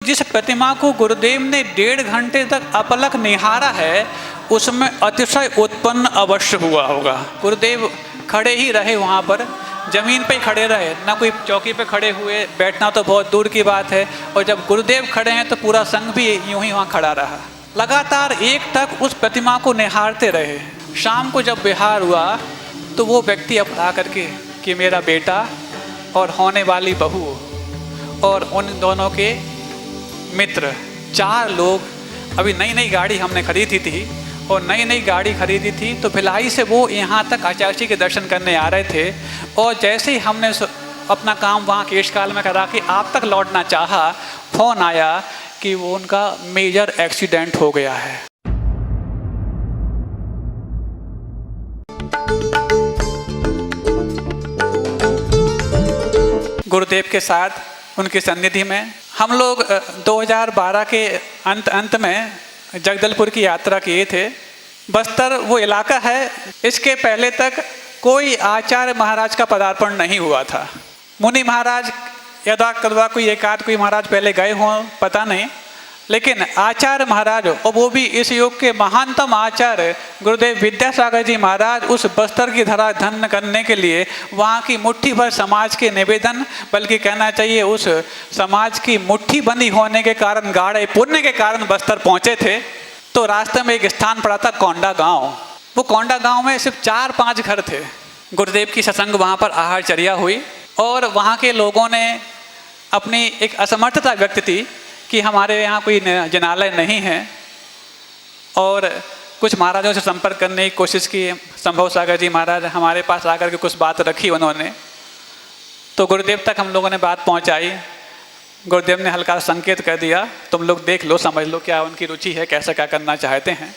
जिस प्रतिमा को गुरुदेव ने 1.5 घंटे तक अपलक निहारा है, उसमें अतिशय उत्पन्न अवश्य हुआ होगा। गुरुदेव खड़े ही रहे वहाँ पर, जमीन पे ही खड़े रहे, ना कोई चौकी पे खड़े हुए, बैठना तो बहुत दूर की बात है। और जब गुरुदेव खड़े हैं तो पूरा संघ भी यूं ही वहाँ खड़ा रहा। लगातार एक टक उस प्रतिमा को निहारते रहे। शाम को जब विहार हुआ तो वो व्यक्ति अब आ करके कि मेरा बेटा और होने वाली बहू और उन दोनों के मित्र 4 लोग, अभी नई नई गाड़ी हमने खरीदी थी और नई नई गाड़ी खरीदी थी तो भिलाई से वो यहाँ तक आचार्य के दर्शन करने आ रहे थे। और जैसे ही हमने अपना काम वहाँ केशकाल में करा के आप तक लौटना चाहा, फ़ोन आया कि वो उनका मेजर एक्सीडेंट हो गया है। गुरुदेव के साथ उनकी सन्निधि में हम लोग 2012 के अंत में जगदलपुर की यात्रा किए थे। बस्तर वो इलाका है, इसके पहले तक कोई आचार्य महाराज का पदार्पण नहीं हुआ था। मुनि महाराज यदा कदवा कोई एकाध कोई महाराज पहले गए हों पता नहीं, लेकिन आचार्य महाराज, और वो भी इस युग के महानतम आचार्य गुरुदेव विद्यासागर जी महाराज, उस बस्तर की धरा धन्य करने के लिए वहाँ की मुट्ठी भर समाज के निवेदन, बल्कि कहना चाहिए उस समाज की मुट्ठी बंदी होने के कारण, गाढ़े पुण्य के कारण बस्तर पहुँचे थे। तो रास्ते में एक स्थान पड़ा था कोंडा गांव। वो कोंडा गांव में सिर्फ 4-5 घर थे। गुरुदेव की सत्संग वहाँ पर आहारचर्या हुई और वहाँ के लोगों ने अपनी एक असमर्थता व्यक्त की कि हमारे यहाँ कोई जनालय नहीं है, और कुछ महाराजों से संपर्क करने की कोशिश की। संभव सागर जी महाराज हमारे पास आकर के कुछ बात रखी उन्होंने, तो गुरुदेव तक हम लोगों ने बात पहुँचाई। गुरुदेव ने हल्का संकेत कर दिया, तुम लोग देख लो, समझ लो क्या उनकी रुचि है, कैसा क्या करना चाहते हैं।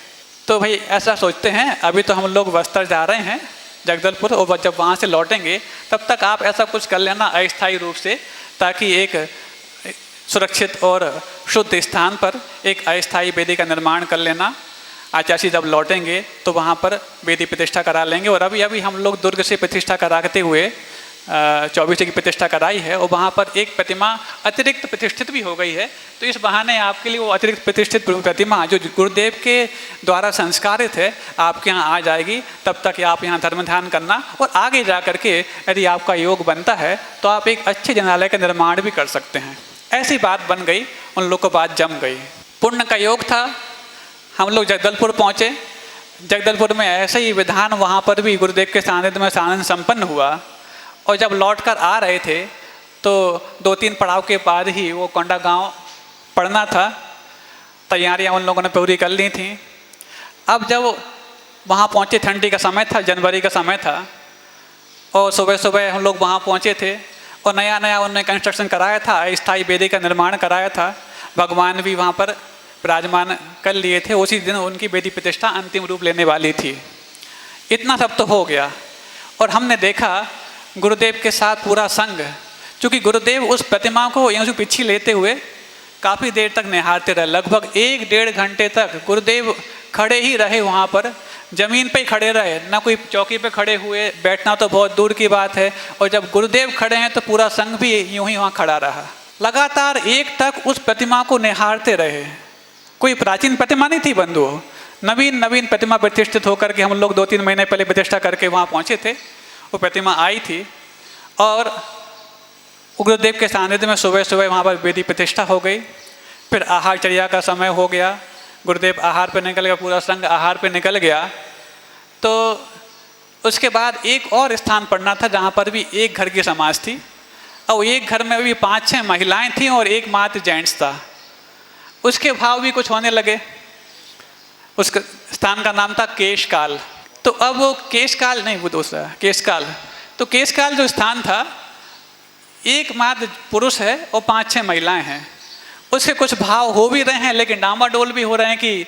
तो भाई ऐसा सोचते हैं, अभी तो हम लोग बस्तर जा रहे हैं जगदलपुर, और जब वहाँ से लौटेंगे तब तक आप ऐसा कुछ कर लेना अस्थायी रूप से, ताकि एक सुरक्षित और शुद्ध स्थान पर एक अस्थायी वेदी का निर्माण कर लेना। आचार्य जब लौटेंगे तो वहाँ पर वेदी प्रतिष्ठा करा लेंगे। और अभी हम लोग दुर्ग से प्रतिष्ठा कराते हुए 24 की प्रतिष्ठा कराई है, और वहाँ पर एक प्रतिमा अतिरिक्त प्रतिष्ठित भी हो गई है। तो इस बहाने आपके लिए वो अतिरिक्त प्रतिष्ठित प्रतिमा जो गुरुदेव के द्वारा संस्कारित है आपके यहाँ आ जाएगी। तब तक आप यहाँ धर्म ध्यान करना, और आगे जा करके यदि आपका योग बनता है तो आप एक अच्छे जनालय का निर्माण भी कर सकते हैं। ऐसी बात बन गई, उन लोग को बात जम गई। पुण्य का योग था, हम लोग जगदलपुर पहुँचे। जगदलपुर में ऐसे ही विधान वहाँ पर भी गुरुदेव के सानिध्य में सानंद संपन्न हुआ। और जब लौटकर आ रहे थे तो 2-3 पड़ाव के बाद ही वो कोंडा गांव पड़ना था। तैयारियां उन लोगों ने पूरी कर ली थी। अब जब वहाँ पहुँचे, ठंडी का समय था, जनवरी का समय था, और सुबह सुबह हम लोग वहाँ पहुँचे थे, और नया नया उन्होंने कंस्ट्रक्शन कराया था, अस्थायी वेदी का निर्माण कराया था। भगवान भी वहाँ पर विराजमान कर लिए थे। उसी दिन उनकी वेदी प्रतिष्ठा अंतिम रूप लेने वाली थी। इतना सब तो हो गया, और हमने देखा गुरुदेव के साथ पूरा संघ, चूँकि गुरुदेव उस प्रतिमा को यूँ से पीछे लेते हुए काफ़ी देर तक निहारते रहे। लगभग 1-1.5 घंटे तक गुरुदेव खड़े ही रहे वहाँ पर, जमीन पे ही खड़े रहे, ना कोई चौकी पे खड़े हुए, बैठना तो बहुत दूर की बात है। और जब गुरुदेव खड़े हैं तो पूरा संघ भी यूं ही वहाँ खड़ा रहा। लगातार एक टक उस प्रतिमा को निहारते रहे। कोई प्राचीन प्रतिमा नहीं थी बंधुओं, नवीन प्रतिमा प्रतिष्ठित होकर के हम लोग 2-3 महीने पहले प्रतिष्ठा करके वहाँ पहुँचे थे। वो प्रतिमा आई थी, और गुरुदेव के सानिध्य में सुबह सुबह वहाँ पर वेदी प्रतिष्ठा हो गई। फिर आहारचर्या का समय हो गया, गुरुदेव आहार पे निकल गया, पूरा संघ आहार पे निकल गया। तो उसके बाद एक और स्थान पड़ना था जहाँ पर भी एक घर की समाज थी, और एक घर में भी 5-6 महिलाएं थीं और एक मात्र जेंट्स था। उसके भाव भी कुछ होने लगे। उस स्थान का नाम था केशकाल। तो अब वो केशकाल नहीं, वो दूसरा केशकाल। तो केशकाल जो स्थान था, एक मात्र पुरुष है और 5-6 महिलाएं हैं। उसके कुछ भाव हो भी रहे हैं, लेकिन डामाडोल भी हो रहे हैं कि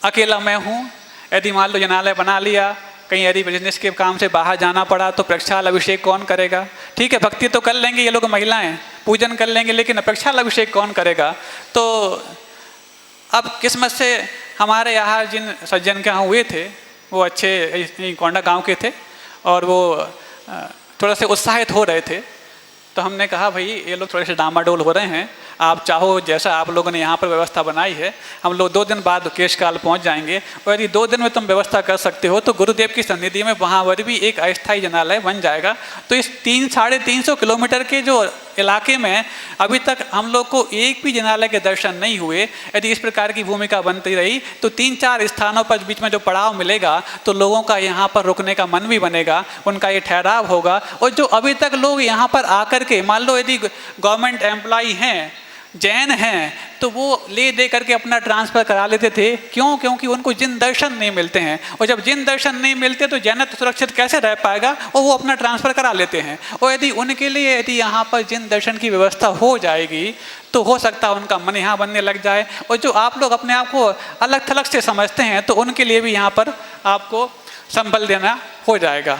अकेला मैं हूँ। यदि मान लो जनालय बना लिया, कहीं यदि बिजनेस के काम से बाहर जाना पड़ा तो प्रक्षाल अभिषेक कौन करेगा? ठीक है, भक्ति तो कर लेंगे ये लोग महिलाएं, पूजन कर लेंगे, लेकिन प्रक्षाल अभिषेक कौन करेगा? तो अब किस्मत से हमारे यहाँ जिन सज्जन के यहाँ हुए थे वो अच्छे कोंडा गांव के थे, और वो थोड़ा से उत्साहित हो रहे थे। तो हमने कहा भाई ये लोग थोड़े से डामाडोल हो रहे हैं, आप चाहो जैसा आप लोगों ने यहाँ पर व्यवस्था बनाई है, हम लोग 2 दिन बाद केशकाल पहुँच जाएंगे, और यदि 2 दिन में तुम व्यवस्था कर सकते हो तो गुरुदेव की सन्निधि में वहाँ पर भी एक अस्थायी जनालय बन जाएगा। तो इस 300-350 किलोमीटर के जो इलाके में अभी तक हम लोग को एक भी जनालय के दर्शन नहीं हुए। यदि इस प्रकार की भूमिका बनती रही तो 3-4 स्थानों पर बीच में जो पड़ाव मिलेगा तो लोगों का यहाँ पर रुकने का मन भी बनेगा, उनका ये ठहराव होगा। और जो अभी तक लोग यहाँ पर आकर के, मान लो यदि गवर्नमेंट एम्प्लॉई हैं, जैन हैं, तो वो ले दे करके अपना ट्रांसफ़र करा लेते थे। क्यों? क्योंकि उनको जिन दर्शन नहीं मिलते हैं, और जब जिन दर्शन नहीं मिलते तो जैनत्व सुरक्षित कैसे रह पाएगा, और वो अपना ट्रांसफ़र करा लेते हैं। और यदि उनके लिए यदि यहाँ पर जिन दर्शन की व्यवस्था हो जाएगी तो हो सकता है उनका मन यहाँ बनने लग जाए। और जो आप लोग अपने आप को अलग थलग से समझते हैं तो उनके लिए भी यहाँ पर आपको संबल देना हो जाएगा।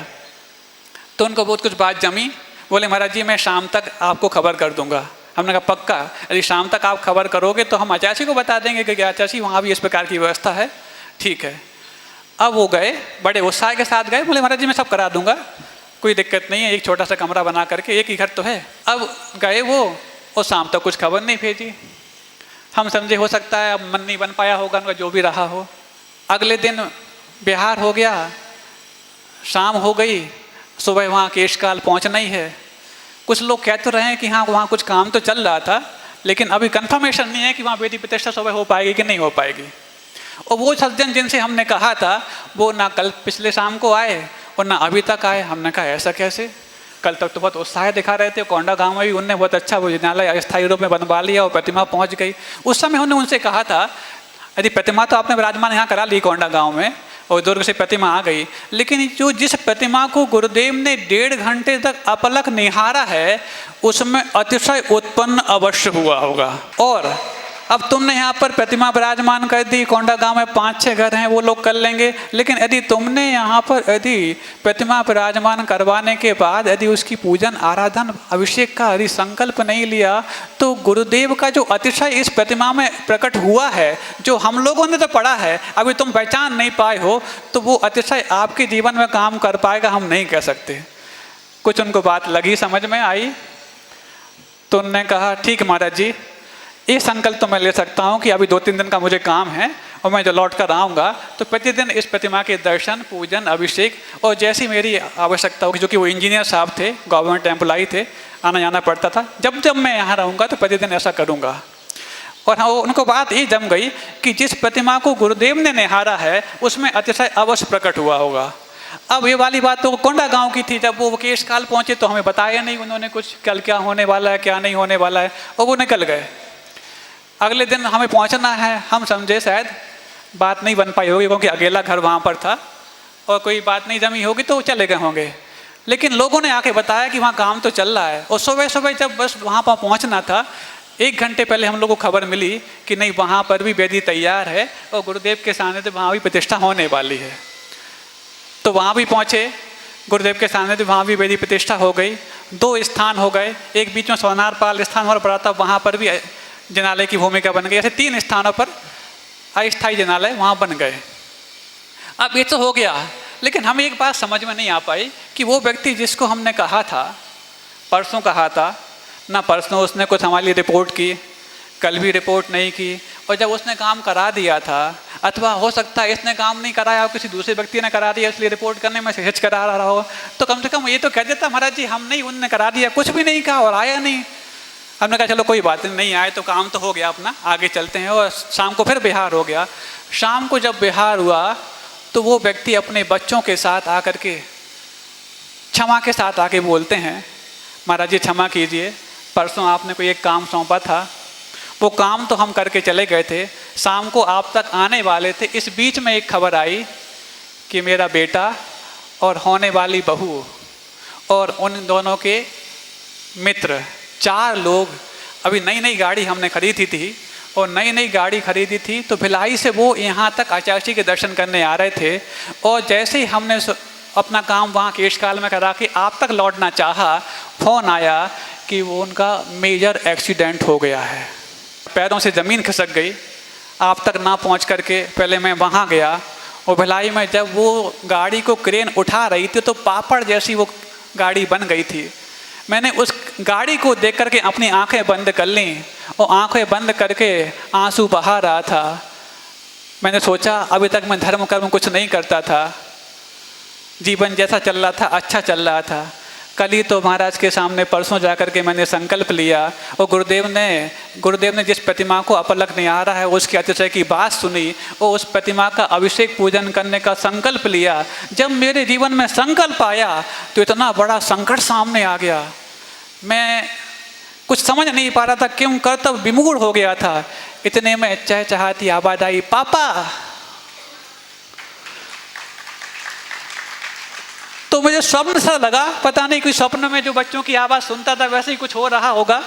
तो उनको बहुत कुछ बात जमी। बोले महाराज जी मैं शाम तक आपको खबर कर दूंगा। हमने कहा पक्का? यदि शाम तक आप खबर करोगे तो हम आचार्य को बता देंगे कि आचार्य वहाँ भी इस प्रकार की व्यवस्था है। ठीक है। अब वो गए, बड़े उत्साह के साथ गए, बोले महाराज जी मैं सब करा दूंगा, कोई दिक्कत नहीं है, एक छोटा सा कमरा बना करके, एक ही घर तो है। अब गए वो, और शाम तक कुछ खबर नहीं भेजी। हम समझे हो सकता है अब मन नहीं बन पाया होगा उनका, जो भी रहा हो। अगले दिन बिहार हो गया, शाम हो गई, सुबह वहाँ केशकाल पहुँचना ही है। कुछ लोग कह तो रहे हैं कि हाँ वहाँ कुछ काम तो चल रहा था, लेकिन अभी कंफर्मेशन नहीं है कि वहाँ वेदी प्रतिष्ठा सुबह हो पाएगी कि नहीं हो पाएगी। और वो सज्जन जिनसे हमने कहा था वो ना कल पिछले शाम को आए और ना अभी तक आए। हमने कहा ऐसा कैसे? कल तक तो बहुत उत्साह दिखा रहे थे, कोंडा गांव में भी उनने बहुत अच्छा भोजनालय अस्थायी रूप में बनवा लिया और प्रतिमा पहुँच गई। उस समय हमने उनसे कहा था यदि प्रतिमा तो आपने विराजमान यहाँ करा ली कोंडा गाँव में और दुर्ग से प्रतिमा आ गई, लेकिन जो जिस प्रतिमा को गुरुदेव ने 1.5 घंटे तक अपलक निहारा है उसमें अतिशय उत्पन्न अवश्य हुआ होगा। और अब तुमने यहाँ पर प्रतिमा विराजमान कर दी, कोंडा गांव में 5-6 घर हैं वो लोग कर लेंगे, लेकिन यदि तुमने यहाँ पर यदि प्रतिमा विराजमान करवाने के बाद यदि उसकी पूजन आराधन अभिषेक का यदि संकल्प नहीं लिया तो गुरुदेव का जो अतिशय इस प्रतिमा में प्रकट हुआ है, जो हम लोगों ने तो पढ़ा है, अभी तुम पहचान नहीं पाए हो, तो वो अतिशय आपके जीवन में काम कर पाएगा हम नहीं कह सकते। कुछ उनको बात लगी, समझ में आई, तो उन्होंने कहा ठीक महाराज जी ये संकल्प तो मैं ले सकता हूँ कि अभी 2-3 दिन का मुझे काम है और मैं जो लौट कर आऊँगा तो प्रतिदिन इस प्रतिमा के दर्शन, पूजन, अभिषेक और जैसी मेरी आवश्यकता होगी, जो कि वो इंजीनियर साहब थे, गवर्नमेंट एम्प्लॉई थे, आना जाना पड़ता था, जब जब मैं यहाँ रहूँगा तो प्रतिदिन ऐसा करूँगा। और हाँ उनको बात ये जम गई कि जिस प्रतिमा को गुरुदेव ने निहारा है उसमें अतिशय अवश्य प्रकट हुआ होगा। अब ये वाली बात तो कोंडा गांव की थी, जब वो केशकाल पहुँचे तो हमें बताया नहीं उन्होंने कुछ, कल क्या होने वाला है क्या नहीं होने वाला है, और वो निकल गए। अगले दिन हमें पहुंचना है, हम समझे शायद बात नहीं बन पाई होगी क्योंकि अकेला घर वहाँ पर था और कोई बात नहीं जमी होगी तो चले गए होंगे, लेकिन लोगों ने आके बताया कि वहाँ काम तो चल रहा है। और सुबह सुबह जब बस वहाँ पर पहुँचना था 1 घंटे पहले हम लोग को खबर मिली कि नहीं वहाँ पर भी वेदी तैयार है और गुरुदेव के सानिध्य वहाँ भी प्रतिष्ठा होने वाली है। तो वहाँ भी पहुँचे, गुरुदेव के सानिध्य वहाँ भी वेदी प्रतिष्ठा हो गई। 2 स्थान हो गए, एक बीच में सोनार पाल स्थान और पड़ा था, वहाँ पर भी जनालय की भूमिका बन गई। ऐसे 3 स्थानों पर अस्थायी जनालय वहाँ बन गए। अब ये तो हो गया, लेकिन हमें एक बात समझ में नहीं आ पाई कि वो व्यक्ति जिसको हमने कहा था, परसों कहा था ना, परसों उसने कुछ हमारे लिए रिपोर्ट की, कल भी रिपोर्ट नहीं की, और जब उसने काम करा दिया था, अथवा हो सकता है इसने काम नहीं कराया और किसी दूसरे व्यक्ति ने करा दिया इसलिए रिपोर्ट करने में से हिचकिचा रहा हो, तो कम से कम ये तो कह देता महाराज जी हम नहीं, उनने करा दिया, कुछ भी नहीं कहा और आया नहीं। हमने कहा चलो कोई बात नहीं आए तो काम तो हो गया अपना, आगे चलते हैं। और शाम को फिर बिहार हो गया। शाम को जब बिहार हुआ तो वो व्यक्ति अपने बच्चों के साथ आकर के क्षमा के साथ आके बोलते हैं महाराज जी क्षमा कीजिए, परसों आपने कोई एक काम सौंपा था, वो काम तो हम करके चले गए थे, शाम को आप तक आने वाले थे, इस बीच में एक खबर आई कि मेरा बेटा और होने वाली बहू और उन दोनों के मित्र 4 लोग, अभी नई नई गाड़ी हमने खरीदी थी और नई नई गाड़ी खरीदी थी तो भिलाई से वो यहाँ तक आचार्य के दर्शन करने आ रहे थे, और जैसे ही हमने अपना काम वहाँ केशकाल में करा के आप तक लौटना चाहा, फ़ोन आया कि वो उनका मेजर एक्सीडेंट हो गया है, पैरों से ज़मीन खिसक गई। आप तक ना पहुँच करके पहले मैं वहाँ गया और भिलाई में जब वो गाड़ी को क्रेन उठा रही थी तो पापड़ जैसी वो गाड़ी बन गई थी। मैंने उस गाड़ी को देख करके अपनी आंखें बंद कर लीं और आंखें बंद करके आंसू बहा रहा था। मैंने सोचा अभी तक मैं धर्म कर्म कुछ नहीं करता था, जीवन जैसा चल रहा था अच्छा चल रहा था। कल ही तो महाराज के सामने परसों जा कर के मैंने संकल्प लिया और गुरुदेव ने जिस प्रतिमा को अपलक निहारा है उसके अतिशय की बात सुनी और उस प्रतिमा का अभिषेक पूजन करने का संकल्प लिया। जब मेरे जीवन में संकल्प आया तो इतना बड़ा संकट सामने आ गया, मैं कुछ समझ नहीं पा रहा था, क्यों कर्तव्य विमूढ़ हो गया था। इतने में चहचहाती आवाज आई, पापा। तो मुझे स्वप्न सा लगा, पता नहीं कोई स्वप्न में जो बच्चों की आवाज़ सुनता था वैसे ही कुछ हो रहा होगा।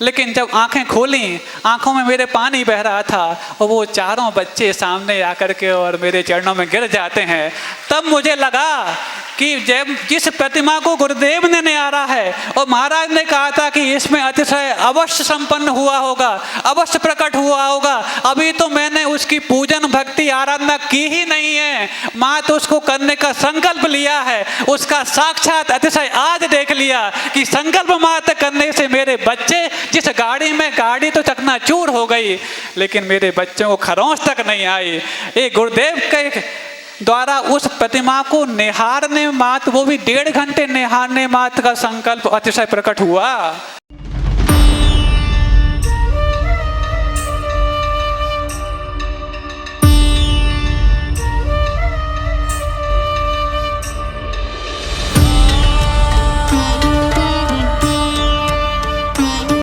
लेकिन जब आंखें खोली, आंखों में मेरे पानी बह रहा था और वो चारों बच्चे सामने आकर के और मेरे चरणों में गिर जाते हैं। तब मुझे लगा कि जब जिस प्रतिमा को गुरुदेव ने निहारा है और महाराज ने कहा था कि इसमें अतिशय अवश्य संपन्न हुआ होगा, अवश्य प्रकट हुआ होगा, अभी तो मैंने उसकी पूजन भक्ति आराधना की ही नहीं है, मात्र उसको करने का संकल्प लिया है। उसका साक्षात अतिशय आज देख लिया कि संकल्प मात्र करने से मेरे बच्चे, जिस गाड़ी में गाड़ी तो चकनाचूर हो गई लेकिन मेरे बच्चों को खरोंच तक नहीं आई। ये गुरुदेव के द्वारा उस प्रतिमा को निहारने मात्र, वो भी 1.5 घंटे निहारने मात्र का संकल्प अतिशय प्रकट हुआ।